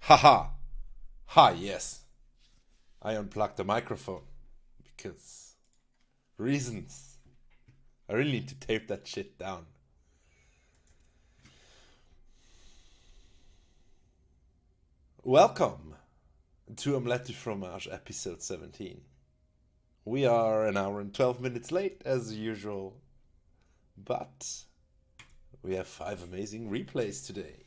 Haha! Ha, yes. I unplugged the microphone because reasons. I really need to tape that shit down. Welcome to Omlette Fromage episode 17. We are an hour and 12 minutes late as usual, but we have 5 amazing replays today.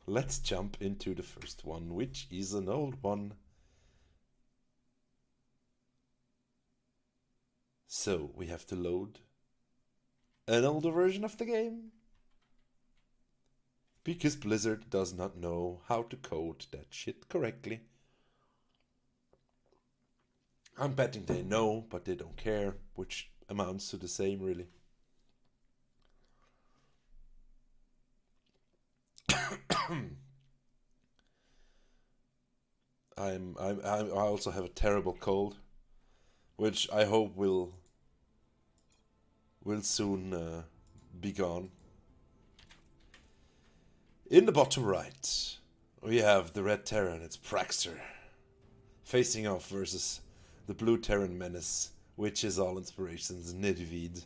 Let's jump into the first one, which is an old one. So we have to load an older version of the game, because Blizzard does not know how to code that shit correctly. I'm betting they know, but they don't care, which amounts to the same, really. I also have a terrible cold, which I hope will soon be gone. In the bottom right, we have the red Terran, it's Praxter, facing off versus the blue Terran menace, which is all inspirations, Nidavid,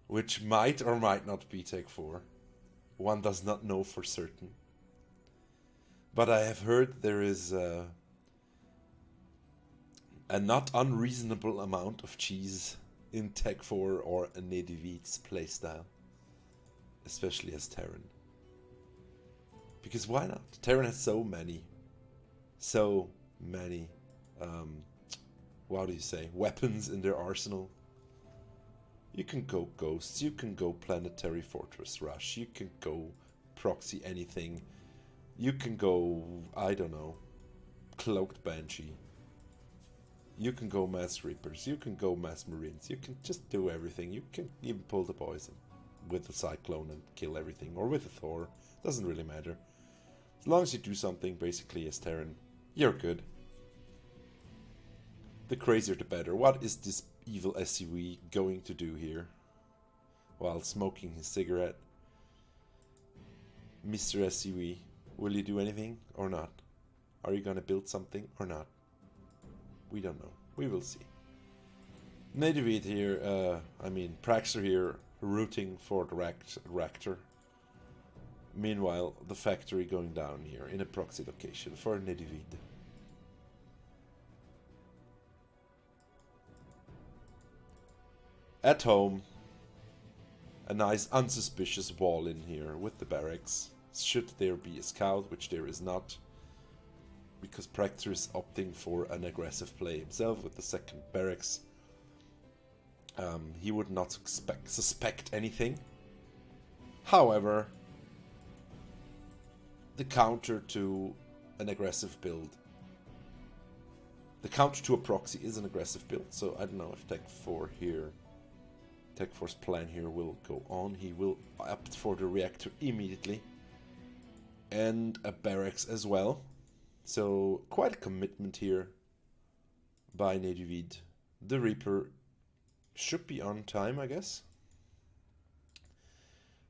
which might or might not be Tech 4. One does not know for certain. But I have heard there is a not unreasonable amount of cheese in Tech 4 or a Nidavid's playstyle, especially as Terran. Because why not? Terran has so many, what do you say, weapons in their arsenal. You can go Ghosts, you can go Planetary Fortress Rush, you can go proxy anything, you can go, I don't know, Cloaked Banshee, you can go Mass Reapers, you can go Mass Marines, you can just do everything. You can even pull the poison with the Cyclone and kill everything, or with a Thor, doesn't really matter. As long as you do something basically as Terran, you're good. The crazier the better. What is this evil SUV going to do here while smoking his cigarette? Mr. SUV, will you do anything or not? Are you gonna build something or not? We don't know. We will see. Nidavid here, Praxter here, rooting for the Raptor. Meanwhile, the factory going down here in a proxy location for Nidavid. At home, a nice unsuspicious wall in here with the barracks. Should there be a scout, which there is not, because Praxter is opting for an aggressive play himself with the second barracks. He would not suspect anything. However, the counter to an aggressive build, the counter to a proxy is an aggressive build, so I don't know if Tech 4's plan here will go on. He will opt for the reactor immediately, and a barracks as well. So quite a commitment here by Nidavid. The Reaper should be on time, I guess.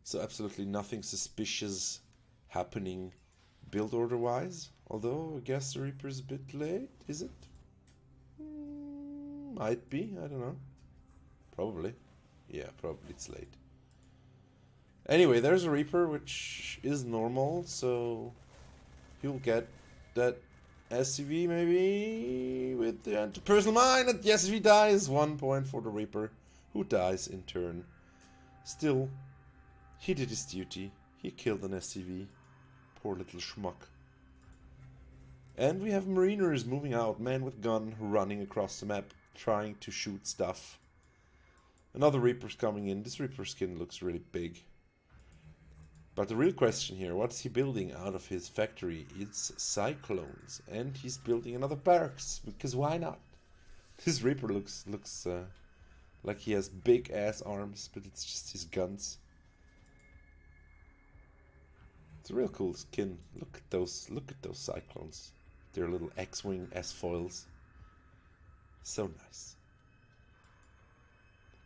So absolutely nothing suspicious happening build order wise. Although I guess the Reaper is a bit late, is it? Might be, I don't know. Probably. Yeah, probably it's late. Anyway, there's a Reaper, which is normal, so he'll get that SCV maybe with the anti-personal mine. And yes, if he dies, 1 point for the Reaper, who dies in turn. Still, he did his duty. He killed an SCV. Poor little schmuck. And we have Mariners moving out, man with gun running across the map, trying to shoot stuff. Another Reaper's coming in. This Reaper skin looks really big. But the real question here, what is he building out of his factory? It's Cyclones, and he's building another barracks, because why not? This Reaper looks like he has big ass arms, but it's just his guns. It's a real cool skin. Look at those Cyclones. Their little X-Wing S-foils. So nice.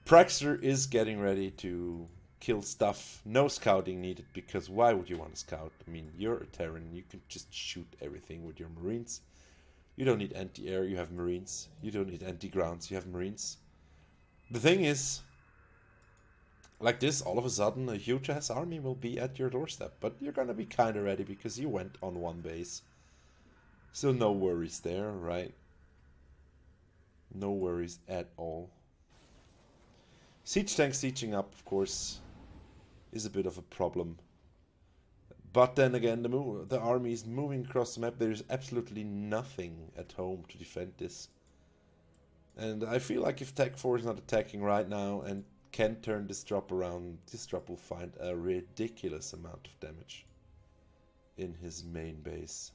Praxter is getting ready to kill stuff. No scouting needed, because why would you want to scout? I mean, you're a Terran. You can just shoot everything with your Marines. You don't need anti-air, you have Marines. You don't need anti-grounds, you have Marines. The thing is, like this, all of a sudden, a huge-ass army will be at your doorstep. But you're gonna be kinda ready, because you went on one base. So no worries there, right? No worries at all. Siege tanks sieging up, of course, is a bit of a problem. But then again, the army is moving across the map. There's absolutely nothing at home to defend this. And I feel like if Tech 4 is not attacking right now and can turn this drop around, this drop will find a ridiculous amount of damage in his main base.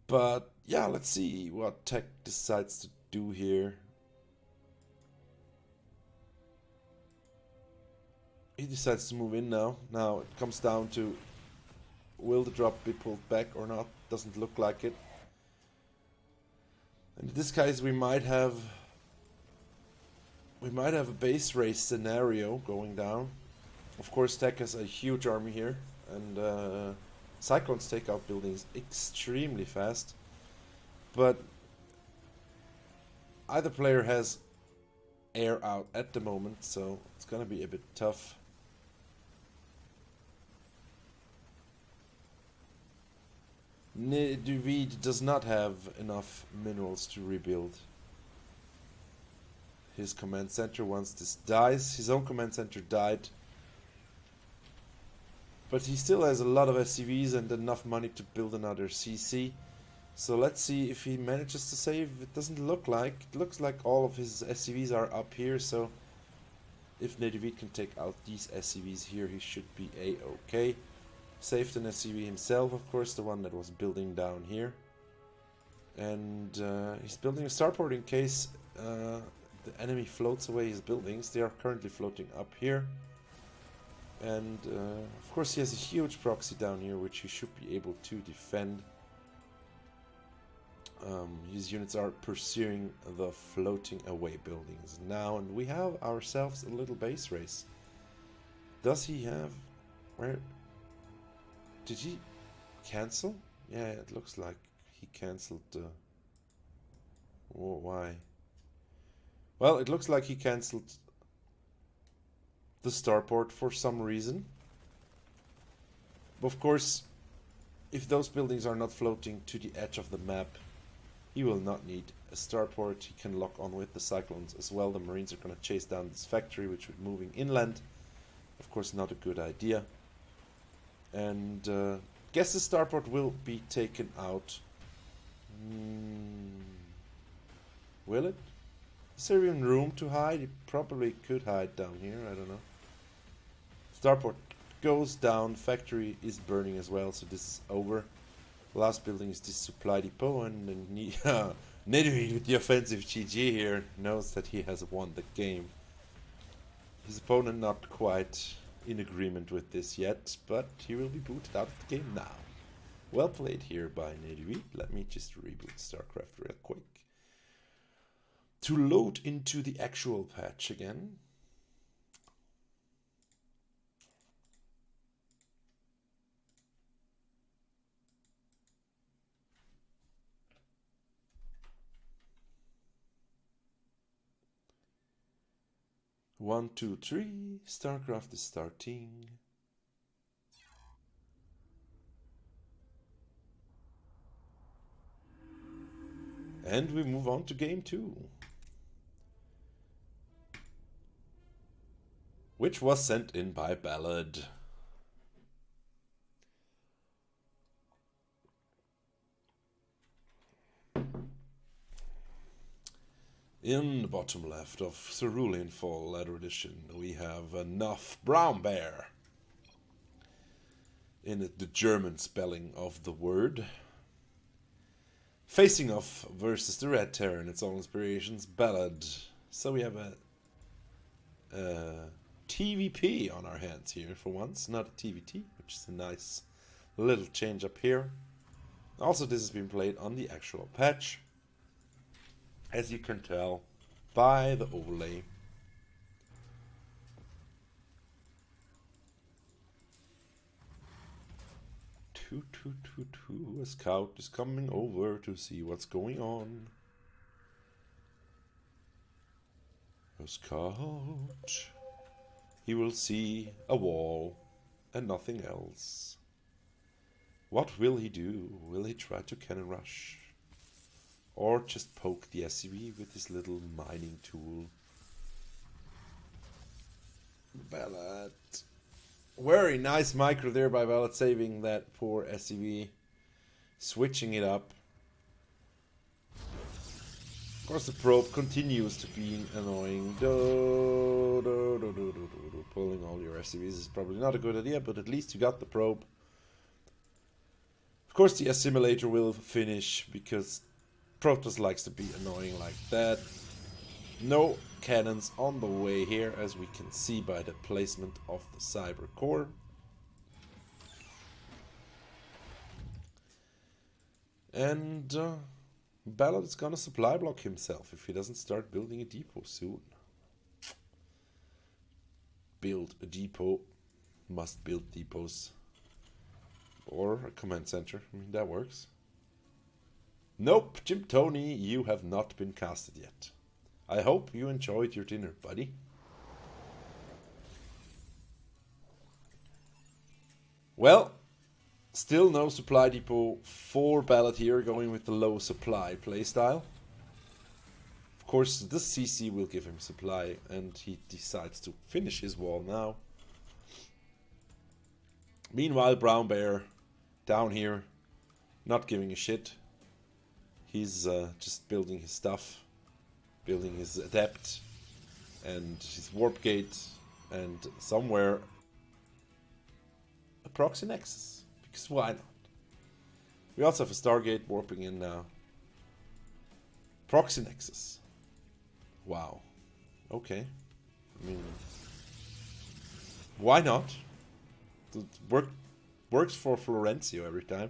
But yeah, let's see what Tech decides to do here. He decides to move in now. Now it comes down to, will the drop be pulled back or not? Doesn't look like it. And in this case we might have a base race scenario going down. Of course, Tech has a huge army here, and Cyclones take out buildings extremely fast. But either player has air out at the moment, so it's gonna be a bit tough. Duvid does not have enough minerals to rebuild his command center once this dies. His own command center died, but he still has a lot of SCVs and enough money to build another CC. So let's see if he manages to save. It doesn't look like. It looks like all of his SCVs are up here, so if Duvid can take out these SCVs here, he should be a-okay. Saved an SCV himself, of course, the one that was building down here. And he's building a starport in case the enemy floats away his buildings. They are currently floating up here. And of course he has a huge proxy down here, which he should be able to defend. His units are pursuing the floating away buildings now, and we have ourselves a little base race. Does he have... where... did he cancel? Yeah, it looks like he cancelled the... oh, why? Well, it looks like he cancelled the starport for some reason. Of course, if those buildings are not floating to the edge of the map, he will not need a starport. He can lock on with the Cyclones as well. The Marines are going to chase down this factory, which is moving inland. Of course, not a good idea. And guess the starport will be taken out. Will it? Is there even room to hide? It probably could hide down here. I don't know. Starport goes down. Factory is burning as well, so this is over. Last building is this supply depot, and Nedry with the offensive GG here knows that he has won the game. His opponent not quite in agreement with this yet, but he will be booted out of the game now. Well played here by Nedry. Let me just reboot StarCraft real quick to load into the actual patch again. One, two, three. StarCraft is starting. And we move on to game 2. Which was sent in by Ballad. In the bottom left of Cerulean Fall Leather Edition, we have enough Brown Bear. In it, the German spelling of the word. Facing off versus the Red Terran, its all inspirations, Ballad. So we have a TVP on our hands here for once, not a TVT, which is a nice little change up here. Also, this has been played on the actual patch, as you can tell by the overlay. Toot, toot, toot, toot. A scout is coming over to see what's going on. A scout. He will see a wall and nothing else. What will he do? Will he try to cannon rush? Or just poke the SCV with his little mining tool? Ballad. Very nice micro there by Ballad, saving that poor SCV. Switching it up. Of course the probe continues to be annoying. Pulling all your SCVs is probably not a good idea, but at least you got the probe. Of course the assimilator will finish, because Protoss likes to be annoying like that. No cannons on the way here, as we can see by the placement of the cyber core. And Ballad is gonna supply block himself if he doesn't start building a depot soon. Build a depot. Must build depots. Or a command center. I mean, that works. Nope, Jim Tony, you have not been casted yet. I hope you enjoyed your dinner, buddy. Well, still no supply depot for Ballad here, going with the low supply playstyle. Of course, this CC will give him supply, and he decides to finish his wall now. Meanwhile, Brown Bear down here, not giving a shit. He's just building his stuff, building his adept and his warp gate, and somewhere a proxy nexus, because why not? We also have a Stargate warping in now. Proxy nexus. Wow. Okay. I mean, why not? It works for Florencio every time.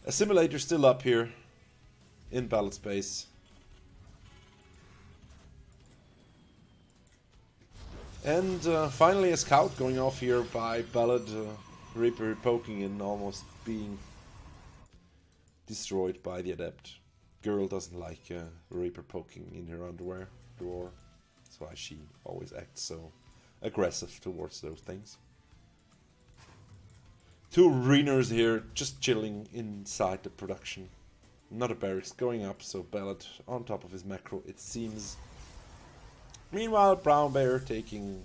Assimilator still up here in Ballad space. And finally a scout going off here by Ballad. Reaper poking in, almost being destroyed by the adept. Girl doesn't like Reaper poking in her underwear drawer. That's why she always acts so aggressive towards those things. Two Reners here, just chilling inside the production. Another barracks going up, so Ballad on top of his macro, it seems. Meanwhile, Brown Bear taking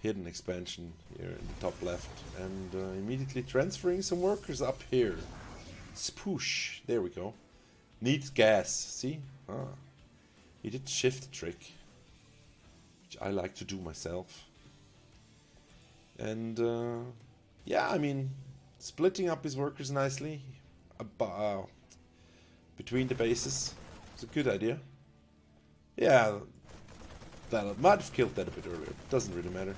hidden expansion here in the top left, and immediately transferring some workers up here. Spoosh, there we go. Needs gas, see? Ah, he did shift trick, which I like to do myself. And yeah, I mean, splitting up his workers nicely between the bases is a good idea. Yeah, that might have killed that a bit earlier. Doesn't really matter.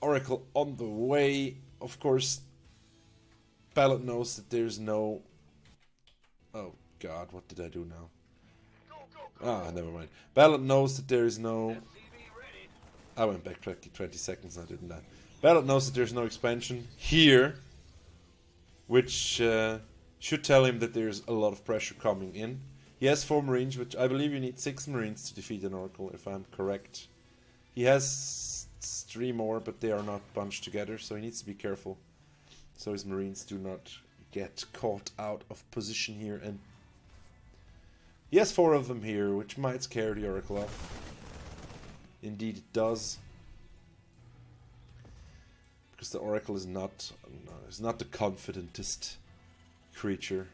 Oracle on the way. Of course, Ballad knows that there's no... Oh god, what did I do now? Ah, never mind. Ballad knows that there is no... I went back 20 seconds, I didn't I? Ballad knows that there's no expansion here, which should tell him that there's a lot of pressure coming in. He has 4 Marines, which I believe you need 6 Marines to defeat an Oracle, if I'm correct. He has 3 more, but they are not bunched together, so he needs to be careful. So his Marines do not get caught out of position here. And he has 4 of them here, which might scare the Oracle off. Indeed it does. Because the Oracle is not the confidentest creature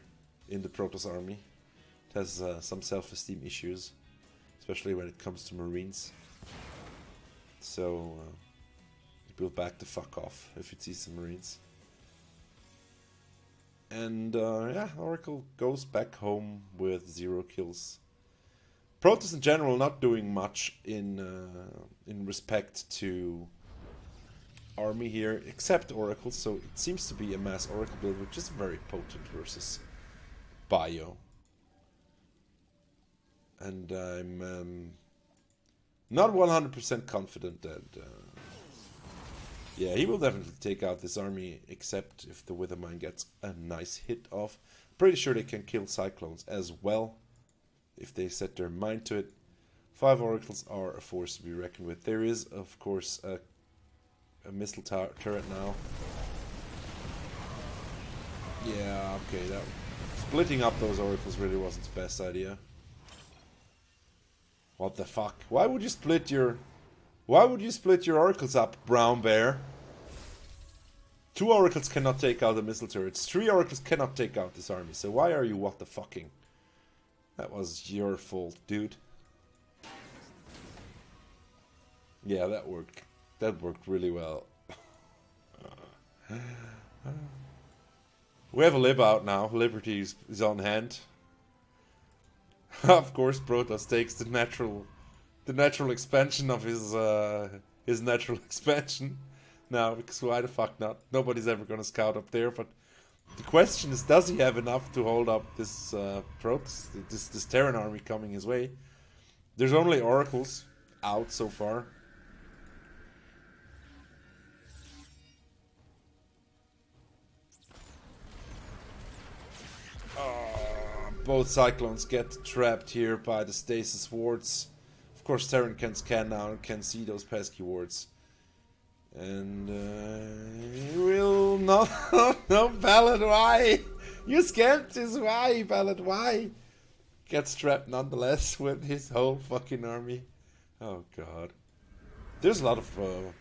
in the Protoss army. It has some self-esteem issues, especially when it comes to Marines. So it will back the fuck off if it sees some Marines. And yeah, Oracle goes back home with 0 kills. Protoss in general not doing much in respect to army here, except Oracle, so it seems to be a mass Oracle build, which is very potent versus Bio. And I'm Not 100% confident that... yeah, he will definitely take out this army, except if the Withermine gets a nice hit off. Pretty sure they can kill Cyclones as well, if they set their mind to it. 5 Oracles are a force to be reckoned with. There is, of course, a missile turret now. Yeah, okay, that... splitting up those Oracles really wasn't the best idea. What the fuck? Why would you split your Oracles up, Brown Bear? 2 Oracles cannot take out the missile turrets. 3 Oracles cannot take out this army. So why are you what the fucking? That was your fault, dude. Yeah, that worked. That worked really well. We have a lib out now. Liberty is on hand. Of course, Protoss takes the natural expansion of his natural expansion now, because why the fuck not? Nobody's ever gonna scout up there, but the question is, does he have enough to hold up this Protoss, this Terran army coming his way? There's only Oracles out so far. Both Cyclones get trapped here by the stasis wards. Of course, Terran can scan now and can see those pesky wards. And he will not... no, Ballad, why? You scammed this, why, Ballad, why? Gets trapped nonetheless with his whole fucking army. Oh god. There's a lot of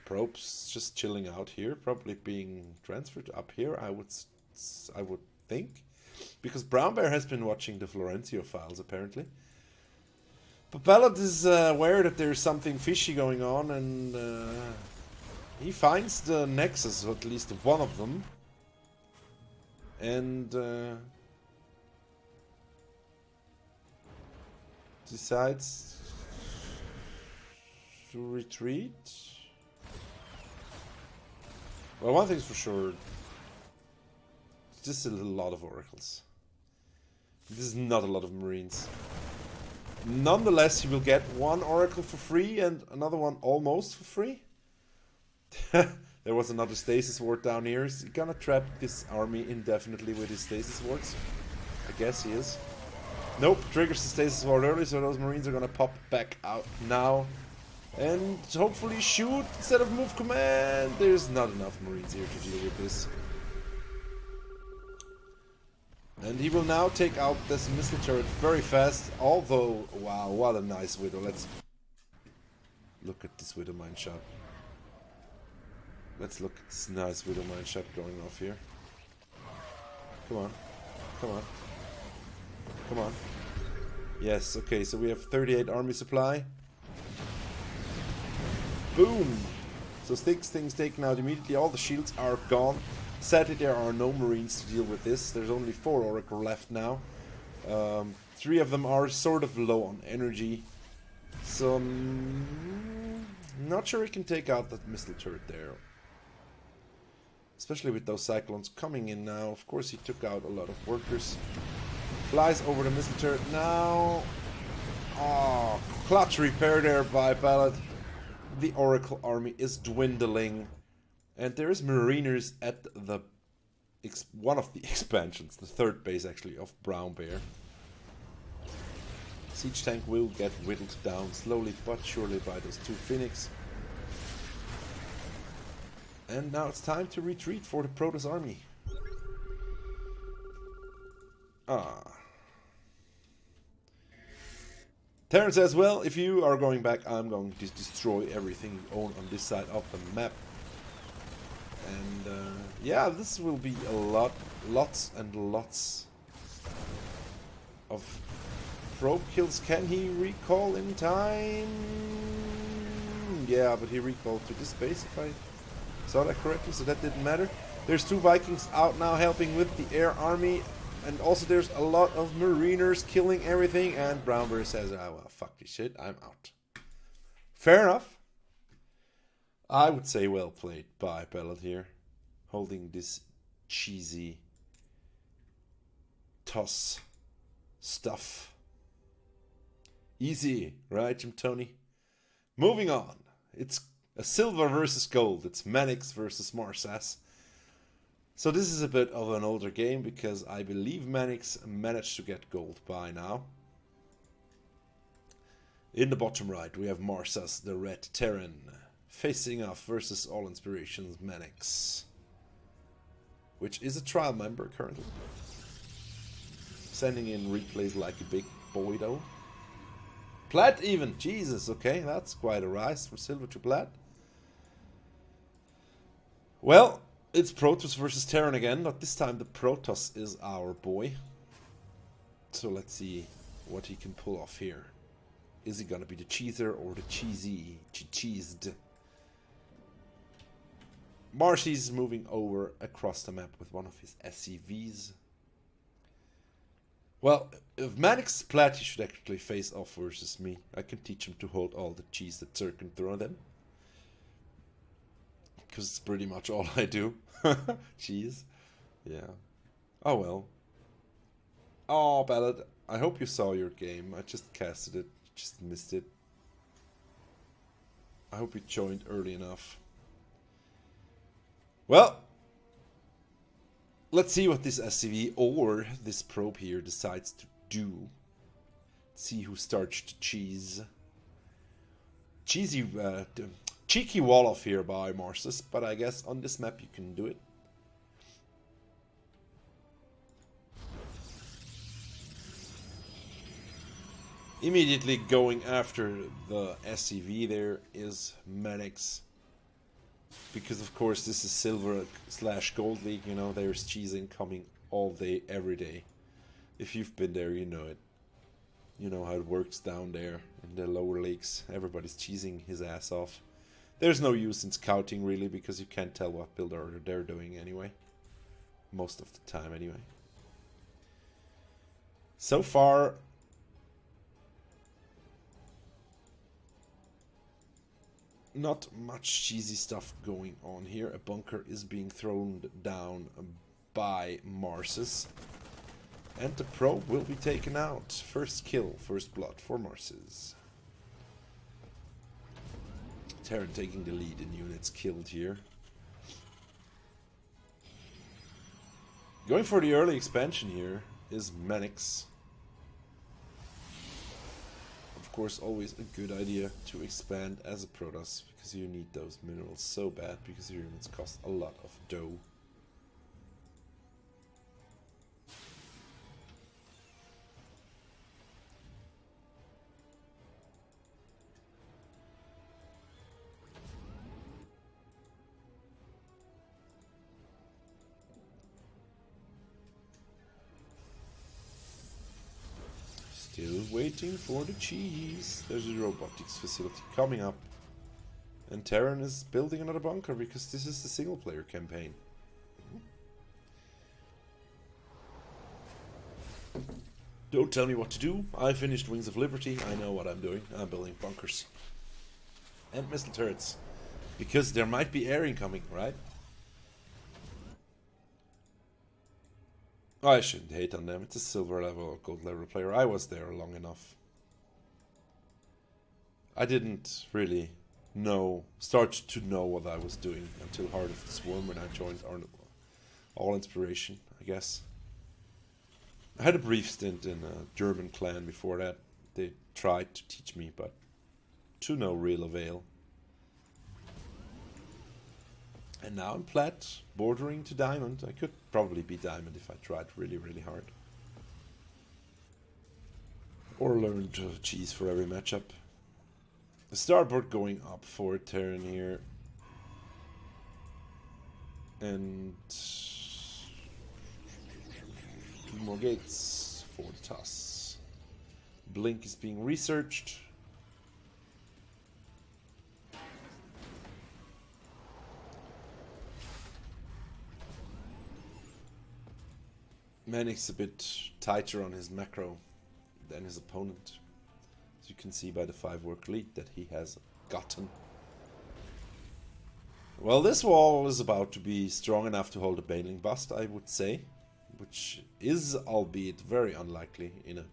probes just chilling out here, probably being transferred up here, I would think. Because Brown Bear has been watching the Florencio files, apparently. But Ballad is aware that there's something fishy going on, and he finds the nexus, or at least one of them. And decides to retreat. Well, one thing's for sure. Just a lot of Oracles. This is not a lot of Marines. Nonetheless, he will get 1 Oracle for free and another one almost for free. There was another Stasis Ward down here. Is he gonna trap this army indefinitely with his Stasis Wards? I guess he is. Nope, triggers the Stasis Ward early, so those Marines are gonna pop back out now. And hopefully shoot instead of move command. There's not enough Marines here to deal with this. And he will now take out this missile turret very fast, although, wow, what a nice Widow. Let's look at this Widow mine shot. Let's look at this nice Widow mine shot going off here. Come on, come on, come on. Yes, okay, so we have 38 army supply. Boom! So 6 things taken out immediately, all the shields are gone. Sadly, there are no Marines to deal with this. There's only 4 Oracle left now. 3 of them are sort of low on energy. So, not sure he can take out that missile turret there. Especially with those Cyclones coming in now. Of course, he took out a lot of workers. Flies over the missile turret now. Oh, clutch repair there by Ballad. The Oracle army is dwindling. And there is Mariners at the one of the expansions, the 3rd base actually, of Brown Bear. Siege tank will get whittled down slowly but surely by those 2 Phoenix. And now it's time to retreat for the Protoss army. Terran says, well, if you are going back, I'm going to destroy everything you own on this side of the map. And yeah, this will be a lots and lots of probe kills. Can he recall in time? Yeah, but he recalled to this base if I saw that correctly, so that didn't matter. There's 2 Vikings out now helping with the air army, and also there's a lot of Mariners killing everything, and Brown Bear says, oh well, fuck this shit, I'm out. Fair enough. I would say well played by Ballad here, holding this cheesy toss stuff. Easy, right, Jim Tony? Moving on. It's a silver versus gold. It's Manix versus Marsas. So this is a bit of an older game because I believe Manix managed to get gold by now. In the bottom right we have Marsas, the red Terran, facing off versus All Inspirations Manix, which is a trial member currently. Sending in replays like a big boy though. Plat even, Jesus, okay, that's quite a rise from silver to plat. Well, it's Protoss versus Terran again, but this time the Protoss is our boy. So let's see what he can pull off here. Is he gonna be the cheeser or the cheesed? Marcy's moving over across the map with one of his SCVs. Well, if Manix is plat, he should actually face off versus me. I can teach him to hold all the cheese that Zerg can throw them. Because it's pretty much all I do. Cheese. Yeah. Oh well. Oh, Ballad, I hope you saw your game. I just casted it. Just missed it. I hope you joined early enough. Well, let's see what this SCV or this probe here decides to do. See who starts to cheese. Cheeky wall off here by Marsus, but I guess on this map you can do it. Immediately going after the SCV there is Manix. Because of course this is silver / gold league, you know, there's cheese incoming all day, every day. If you've been there, you know it. You know how it works down there in the lower leagues. Everybody's cheesing his ass off. There's no use in scouting really, because you can't tell what build order they're doing anyway. Most of the time anyway. So far, not much cheesy stuff going on here. A bunker is being thrown down by Marsus. And the probe will be taken out. First kill, first blood for Marsus. Terran taking the lead in units killed here. Going for the early expansion here is Manix. Of course, always a good idea to expand as a Protoss, because you need those minerals so bad, because your units cost a lot of dough. Still waiting for the cheese. There's a robotics facility coming up. And Terran is building another bunker because this is the single player campaign. Don't tell me what to do. I finished Wings of Liberty. I know what I'm doing. I'm building bunkers. And missile turrets. Because there might be air incoming, right? I shouldn't hate on them. It's a silver level or gold level player. I was there long enough. I didn't really start to know what I was doing until Heart of the Swarm, when I joined All Inspiration, I guess. I had a brief stint in a German clan before that. They tried to teach me, but to no real avail. And now I'm plat, bordering to diamond. I could probably be diamond if I tried really, really hard. Or learn to cheese for every matchup. The starboard going up for Terran here. And 2 more gates for the toss. Blink is being researched. Manix a bit tighter on his macro than his opponent. As you can see by the 5-work lead that he has gotten. Well, this wall is about to be strong enough to hold a Baneling bust, I would say. Which is, albeit very unlikely in a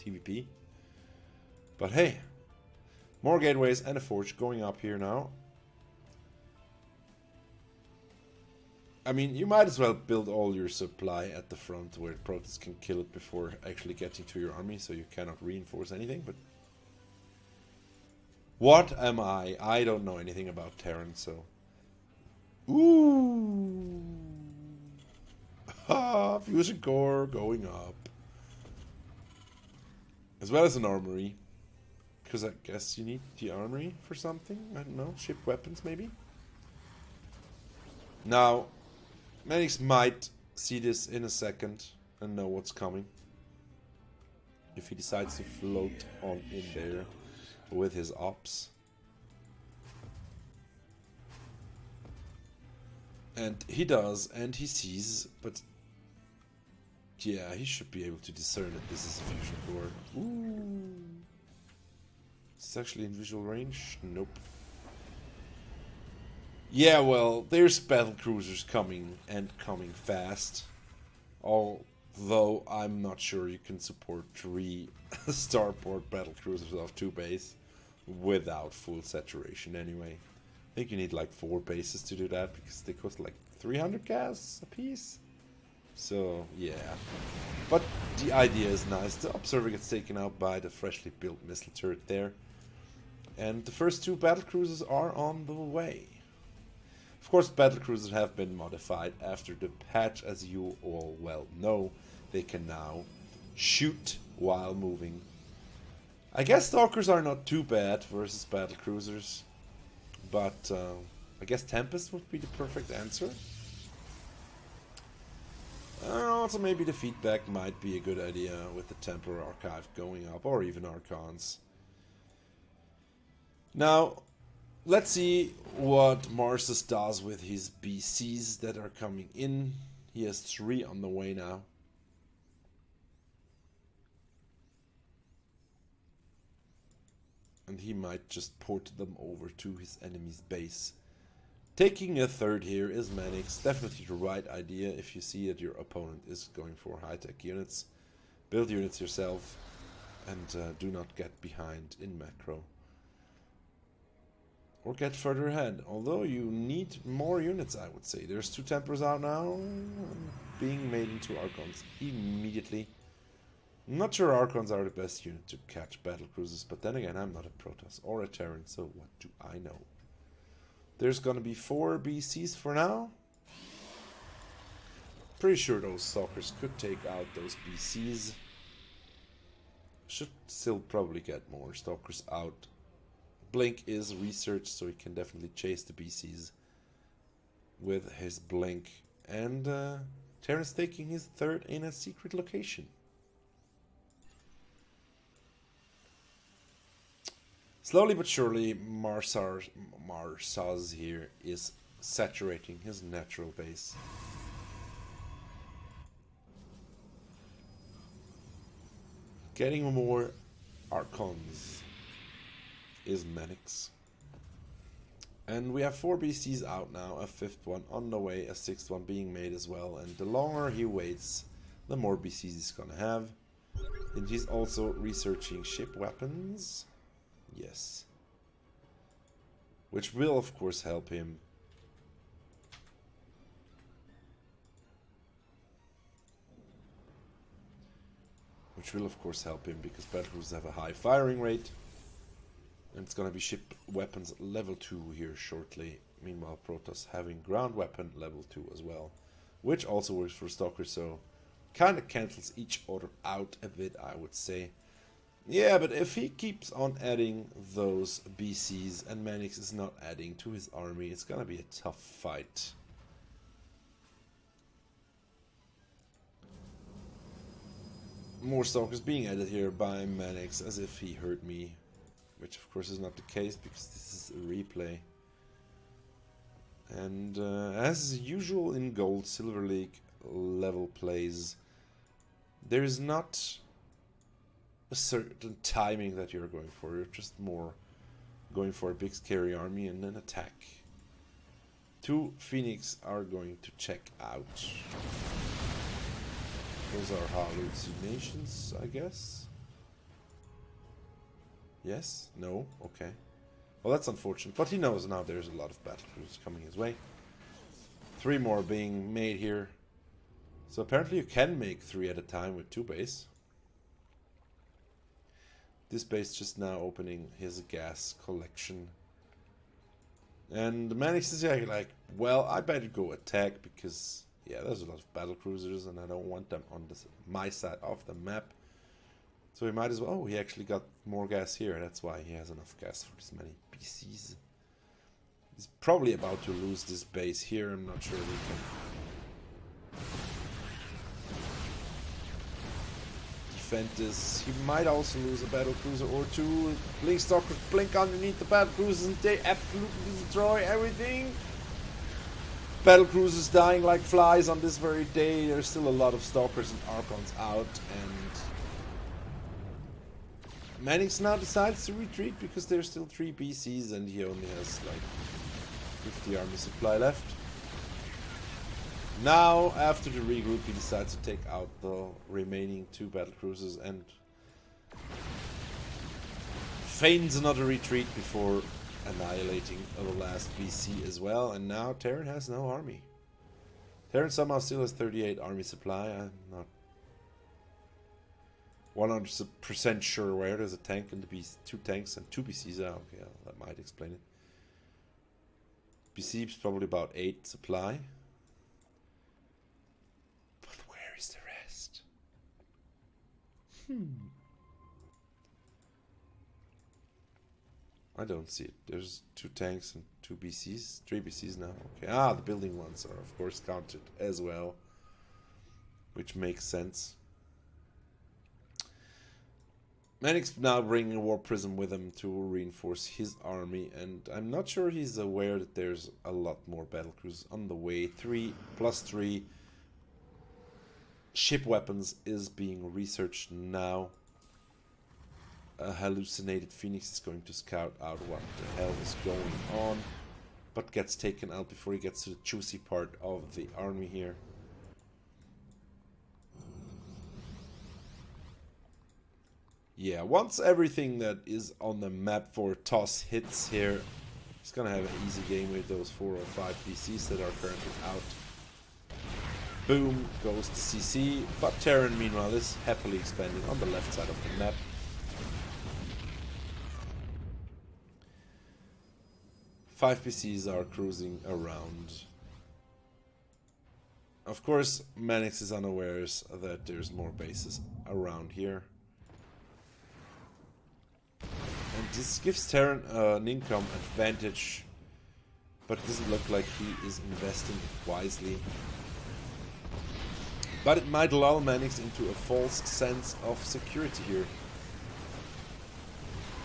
TVP. But hey, More gateways and a forge going up here now. I mean, you might as well build all your supply at the front where Protoss can kill it before actually getting to your army, so you cannot reinforce anything, but... What am I? I don't know anything about Terran, so... Ooh! Ah, fusion core going up. As well as an armory. Because I guess you need the armory for something? I don't know, ship weapons maybe? Now... Manix might see this in a second and know what's coming. If he decides to float on in there with his ops. And he does, and he sees, but yeah, he should be able to discern that this is a fusion core. Ooh. Is it actually in visual range? Nope. Yeah, well, there's battle cruisers coming, and coming fast. Although I'm not sure you can support 3 starport battle cruisers off 2 base without full saturation anyway. I think you need like 4 bases to do that, because they cost like 300 gas a piece. So, yeah. But the idea is nice. The observer gets taken out by the freshly built missile turret there. And the first 2 battle cruisers are on the way. Of course, battle cruisers have been modified after the patch, as you all well know. They can now shoot while moving. I guess stalkers are not too bad versus battle cruisers, but I guess Tempest would be the perfect answer. Also, maybe the feedback might be a good idea with the Temporal Archive going up, or even Archons. Now, let's see what Marsus does with his BCs that are coming in. He has 3 on the way now. And he might just port them over to his enemy's base. Taking a 3rd here is Manix. Definitely the right idea if you see that your opponent is going for high-tech units. Build units yourself and do not get behind in macro. Or get further ahead, although you need more units, I would say. There's 2 Templars out now, being made into Archons immediately. I'm not sure Archons are the best unit to catch battle cruisers, but then again, I'm not a Protoss or a Terran, so what do I know? There's gonna be 4 BCs for now. Pretty sure those Stalkers could take out those BCs. Should still probably get more Stalkers out. Blink is researched, so he can definitely chase the BCs with his Blink. And Terran's taking his 3rd in a secret location. Slowly but surely, Marsaz here is saturating his natural base. Getting more Archons is Manix. And we have 4 BCs out now, a 5th one on the way, a 6th one being made as well. And the longer he waits, the more BCs he's gonna have. And he's also researching ship weapons. Yes. Which will of course help him. Because battlecruisers have a high firing rate. And it's gonna be ship weapons level 2 here shortly. Meanwhile, Protoss having ground weapon level 2 as well. Which also works for Stalker, so kinda cancels each other out a bit, I would say. Yeah, but if he keeps on adding those BCs and Manix is not adding to his army, it's gonna be a tough fight. More Stalkers being added here by Manix as if he heard me. Which of course is not the case because this is a replay. And as usual in Gold Silver League level plays, there is not a certain timing that you're going for. You're just more going for a big scary army and an attack. 2 Phoenix are going to check out. Those are hallucinations, I guess. Yes? No? Okay. Well, that's unfortunate. But he knows now there's a lot of battle cruisers coming his way. 3 more being made here. So apparently you can make 3 at a time with 2 base. This base just now opening his gas collection. And the Manix is like, well, I better go attack because, yeah, there's a lot of battle cruisers and I don't want them on this, my side of the map. So he might as well... Oh, he actually got more gas here. That's why he has enough gas for this many BCs. He's probably about to lose this base here. I'm not sure we can defend this. He might also lose a battle cruiser or 2. Blink stalkers blink underneath the battle cruisers and they absolutely destroy everything. Battle cruisers dying like flies on this very day. There's still a lot of stalkers and archons out, and Manix now decides to retreat because there's still 3 BCs and he only has like 50 army supply left. Now, after the regroup, he decides to take out the remaining 2 battle cruisers and feigns another retreat before annihilating the last BC as well. And now Terran has no army. Terran somehow still has 38 army supply. I'm not 100% sure where. There's a tank and 2 tanks and 2 BCs. Oh, okay, that might explain it. BC is probably about 8 supply. But where is the rest? I don't see it. There's 2 tanks and 2 BCs. 3 BCs now. Okay. Ah, the building ones are of course counted as well. Which makes sense. Manix now bringing a war prism with him to reinforce his army, and I'm not sure he's aware that there's a lot more battle cruisers on the way. 3+3 ship weapons is being researched now. A hallucinated Phoenix is going to scout out what the hell is going on, but gets taken out before he gets to the juicy part of the army here. Yeah, once everything that is on the map for toss hits here, he's gonna have an easy game with those 4 or 5 BCs that are currently out. Boom, goes to CC, but Terran meanwhile is happily expanding on the left side of the map. Five BCs are cruising around. Of course, Manix is unaware that there's more bases around here. And this gives Terran an income advantage, but it doesn't look like he is investing it wisely. But it might lull Manix into a false sense of security here.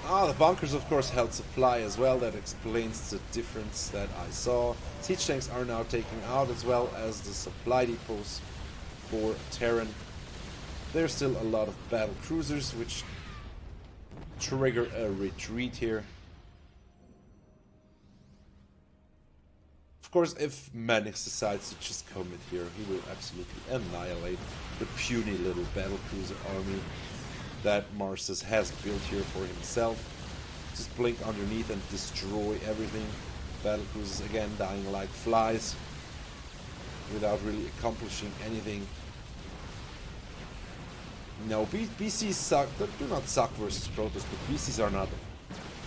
Ah, the bunkers of course held supply as well. That explains the difference that I saw. Siege tanks are now taken out as well as the supply depots for Terran. There's still a lot of battle cruisers which trigger a retreat here. Of course, if Manix decides to just commit here, he will absolutely annihilate the puny little battle cruiser army that Marsus has built here for himself. Just blink underneath and destroy everything. Battle cruisers again dying like flies without really accomplishing anything. No, BCs suck. They do not suck versus Protoss, but BCs are not.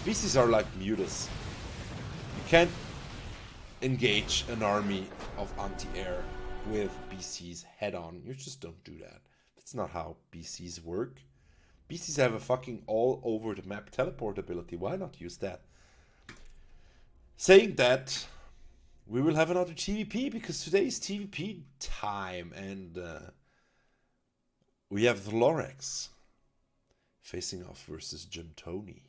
BCs are like Mutas. You can't engage an army of anti-air with BCs head-on. You just don't do that. That's not how BCs work. BCs have a fucking all-over-the-map teleport ability. Why not use that? Saying that, we will have another TVP, because today is TVP time, and we have the Lorax facing off versus Jim Tony,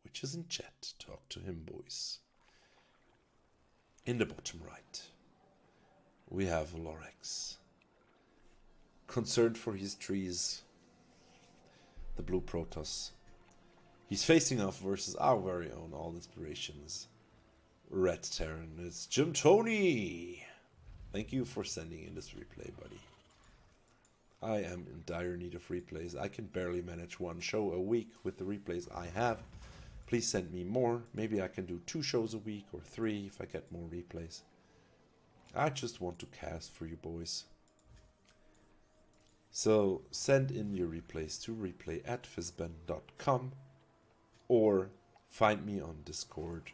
which is in chat. Talk to him, boys. In the bottom right, we have Lorax, concerned for his trees, the blue Protoss. He's facing off versus our very own All Inspirations, Red Terran. It's Jim Tony! Thank you for sending in this replay, buddy. I am in dire need of replays. I can barely manage one show a week with the replays I have. Please send me more. Maybe I can do 2 shows a week or 3 if I get more replays. I just want to cast for you boys. So send in your replays to replay@fizben.com or find me on Discord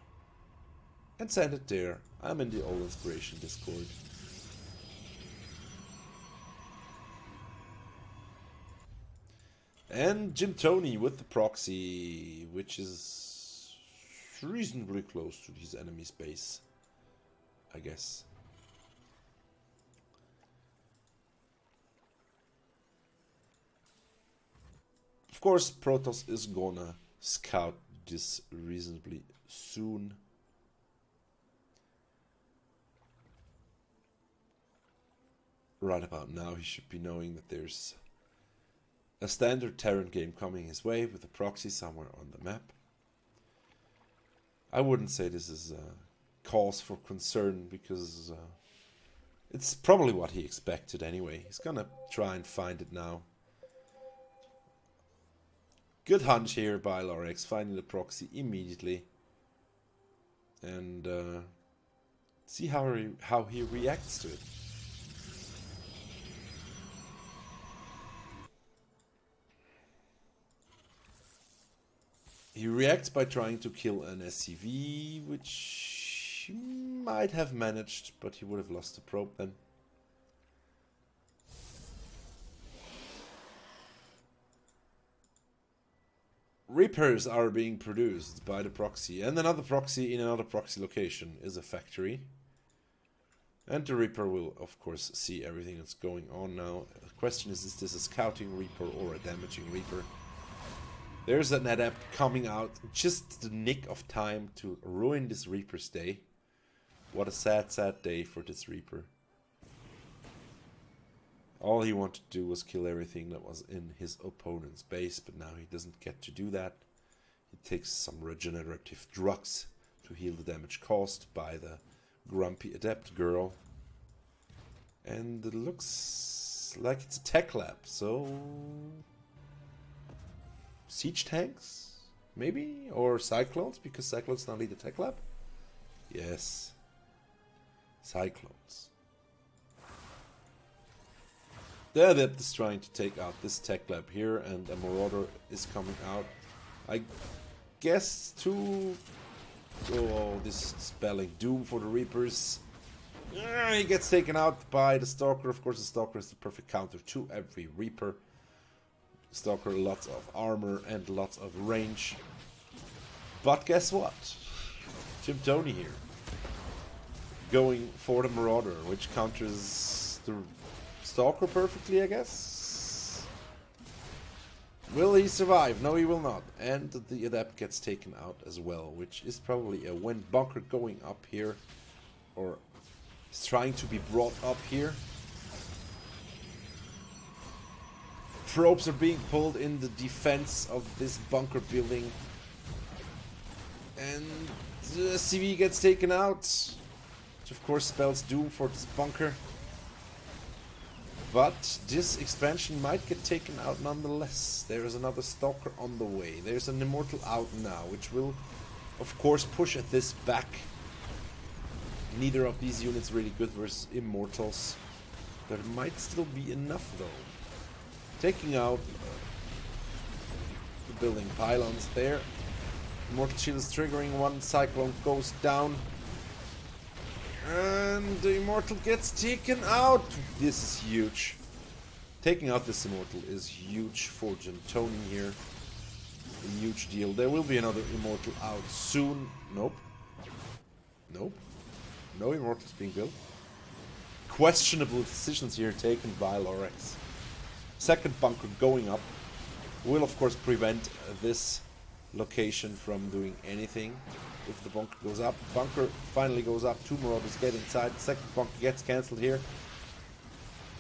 and send it there. I'm in the All Inspiration Discord. And Jim Tony with the proxy, which is reasonably close to his enemy's base, I guess. Of course, Protoss is gonna scout this reasonably soon. Right about now, he should be knowing that there's a standard Terran game coming his way with a proxy somewhere on the map. I wouldn't say this is a cause for concern because it's probably what he expected anyway. He's gonna try and find it now. Good hunch here by Lorex, finding the proxy immediately. And see how he reacts to it. He reacts by trying to kill an SCV, which he might have managed, but he would have lost the probe then. Reapers are being produced by the proxy, and another proxy in another proxy location is a factory. And the Reaper will, of course, see everything that's going on now. The question is this a scouting Reaper or a damaging Reaper? There's an adept coming out just the nick of time to ruin this Reaper's day. What a sad, sad day for this Reaper. All he wanted to do was kill everything that was in his opponent's base, but now he doesn't get to do that. He takes some regenerative drugs to heal the damage caused by the grumpy adept girl. And it looks like it's a tech lab, so... Siege tanks? Maybe? Or Cyclones, because Cyclones now lead the tech lab? Yes. Cyclones. The adept is trying to take out this tech lab here, and a Marauder is coming out. I guess to... Oh, this is spelling doom for the Reapers. He gets taken out by the Stalker. Of course, the Stalker is the perfect counter to every Reaper. Stalker, lots of armor and lots of range. But guess what? Jim Tony here. Going for the Marauder, which counters the Stalker perfectly, I guess. Will he survive? No, he will not. And the adept gets taken out as well, which is probably a win. Bunker going up here, or is trying to be brought up here. Probes are being pulled in the defense of this bunker building. And the CV gets taken out, which of course spells doom for this bunker. But this expansion might get taken out nonetheless. There is another Stalker on the way. There's an Immortal out now, which will of course push at this back. Neither of these units really good versus Immortals. There might still be enough though. Taking out the building pylons there. Immortal Shield is triggering, one Cyclone goes down. And the Immortal gets taken out. This is huge. Taking out this Immortal is huge for Jim Tony here. A huge deal. There will be another Immortal out soon. Nope. Nope. No Immortals being built. Questionable decisions here taken by Lorex. Second bunker going up will of course prevent this location from doing anything if the bunker goes up. Bunker finally goes up, 2 Marauders get inside, the second bunker gets cancelled here.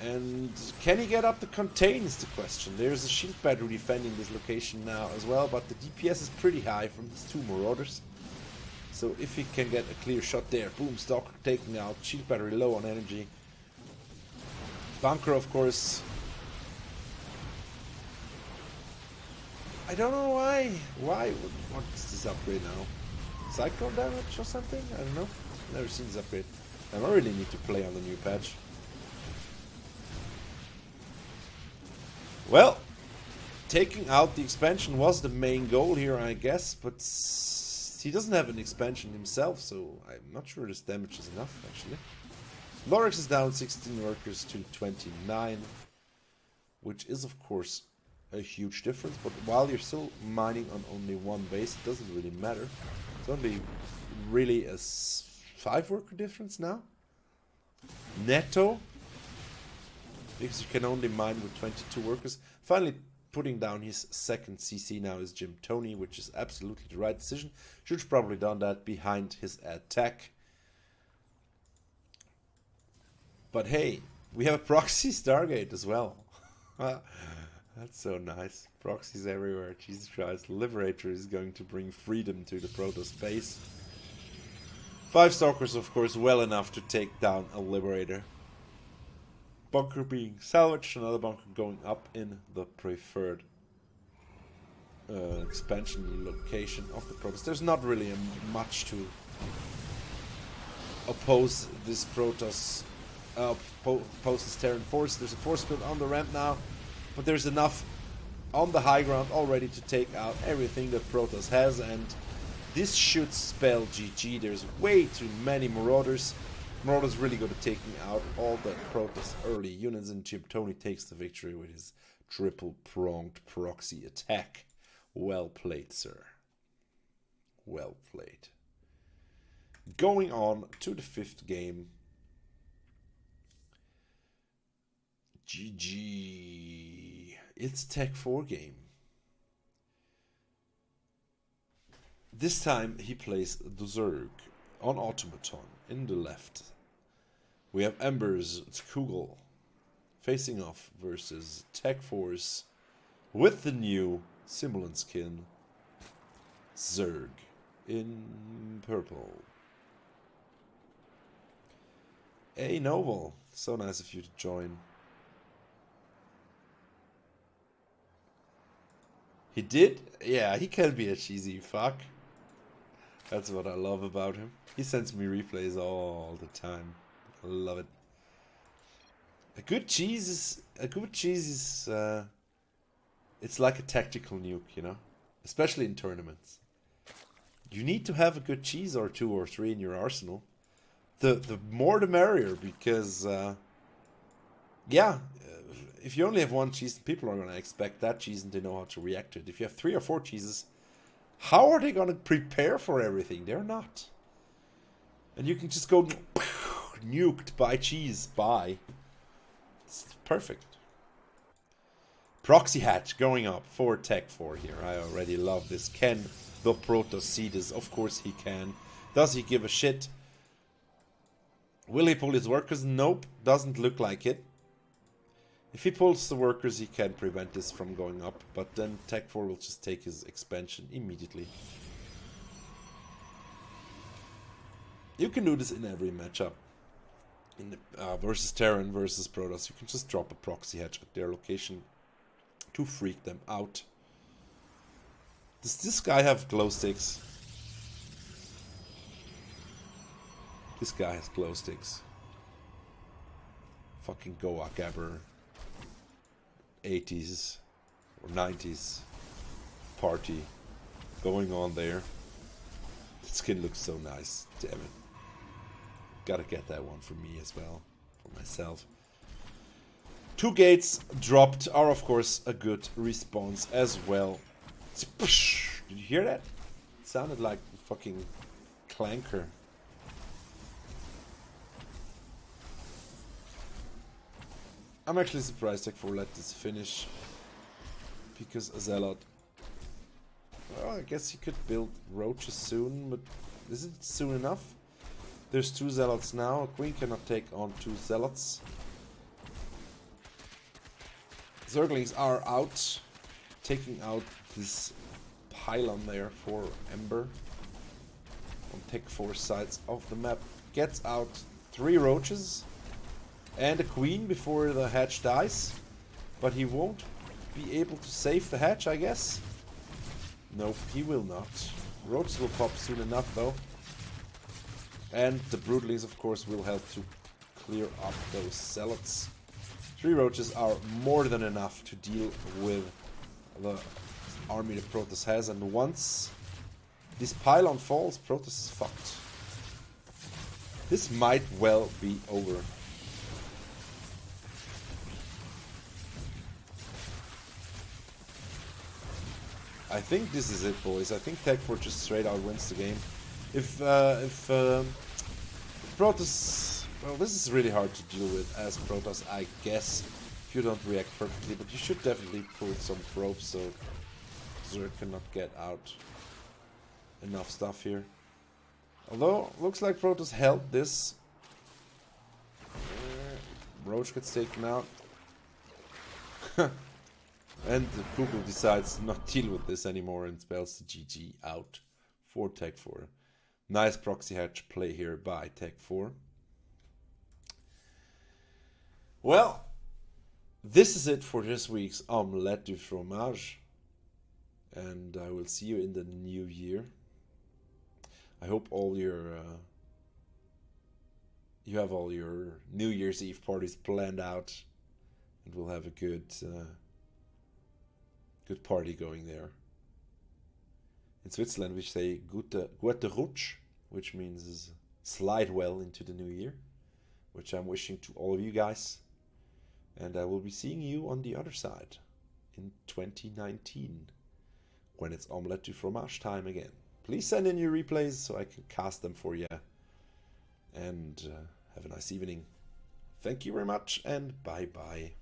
And can he get up the contain is the question. There's a shield battery defending this location now as well, but the DPS is pretty high from these 2 Marauders. So if he can get a clear shot there, boom, Stalker taking out, shield battery low on energy. Bunker of course... I don't know why. What's this upgrade now? Cyclone damage or something? I don't know. Never seen this upgrade. I really need to play on the new patch. Well, taking out the expansion was the main goal here, I guess, but he doesn't have an expansion himself, so I'm not sure this damage is enough, actually. Lorix is down 16 workers to 29, which is, of course, a huge difference, but while you're still mining on only one base, it doesn't really matter. It's only really a 5 worker difference now. Netto, because you can only mine with 22 workers. Finally putting down his second CC now is Jim Tony, which is absolutely the right decision. Should have probably done that behind his attack. But hey, we have a proxy Stargate as well. That's so nice. Proxies everywhere. Jesus Christ. Liberator is going to bring freedom to the Protoss space. 5 Stalkers, of course, well enough to take down a Liberator. Bunker being salvaged. Another bunker going up in the preferred expansion location of the Protoss. There's not really much to oppose this Protoss. Oppose this Terran force. There's a force field on the ramp now. But there's enough on the high ground already to take out everything that Protoss has, and this should spell GG. There's way too many Marauders. Marauders really good at taking out all the Protoss early units, and Jim Tony takes the victory with his triple-pronged proxy attack. Well played, sir. Well played. Going on to the 5th game. GG. It's Tech 4 game. This time he plays the Zerg on Automaton in the left. We have Embers, Kugel facing off versus Tech Force with the new Simulant skin Zerg in purple. Hey Novel, so nice of you to join. He did? Yeah, he can be a cheesy fuck. That's what I love about him. He sends me replays all the time. I love it. A good cheese is it's like a tactical nuke, you know? Especially in tournaments. You need to have a good cheese or 2 or 3 in your arsenal. The more the merrier, because if you only have 1 cheese, people are going to expect that cheese and they know how to react to it. If you have 3 or 4 cheeses, how are they going to prepare for everything? They're not. And you can just go nuked by cheese. Bye. It's perfect. Proxy hatch going up for Tech 4 here. I already love this. Can the Protoss see this? Of course he can. Does he give a shit? Will he pull his workers? Nope. Doesn't look like it. If he pulls the workers, he can prevent this from going up, but then Tech 4 will just take his expansion immediately. You can do this in every matchup. In the, versus Terran, versus Protoss, you can just drop a proxy hatch at their location to freak them out. Does this guy have glow sticks? This guy has glow sticks. Fucking Goa Gabber. 80s or 90s party going on there. The skin looks so nice. Damn it. Gotta get that one for me as well. For myself. 2 gates dropped are of course a good response as well. Did you hear that? It sounded like a fucking clanker. I'm actually surprised Tech 4 let this finish, because a Zealot, well, I guess he could build roaches soon, but is it soon enough? There's 2 Zealots now. A Queen cannot take on 2 Zealots. Zerglings are out, taking out this pylon there for Ember on Tech 4 sides of the map. Gets out 3 roaches and a Queen before the hatch dies, but he won't be able to save the hatch, I guess. Nope, he will not. Roaches will pop soon enough, though. And the Broodlings, of course, will help to clear up those zealots. 3 roaches are more than enough to deal with the army that Protoss has. And once this pylon falls, Protoss is fucked. This might well be over. I think this is it, boys. I think Tech 4 just straight out wins the game. If Protoss... Well, this is really hard to deal with as Protoss, I guess, if you don't react perfectly. But you should definitely pull some probes so Zerg cannot get out enough stuff here. Although, looks like Protoss held this. Roach gets taken out. And the Kugel decides to not deal with this anymore and spells the GG out for Tech 4. Nice proxy hatch play here by Tech 4. Well, this is it for this week's Omelette du Fromage. And I will see you in the new year. I hope all your you have all your New Year's Eve parties planned out, and we'll have a good good party going there. In Switzerland, we say gute Rutsch, which means slide well into the new year, which I'm wishing to all of you guys. And I will be seeing you on the other side in 2019, when it's Omelette du Fromage time again. Please send in your replays so I can cast them for you. And have a nice evening. Thank you very much, and bye-bye.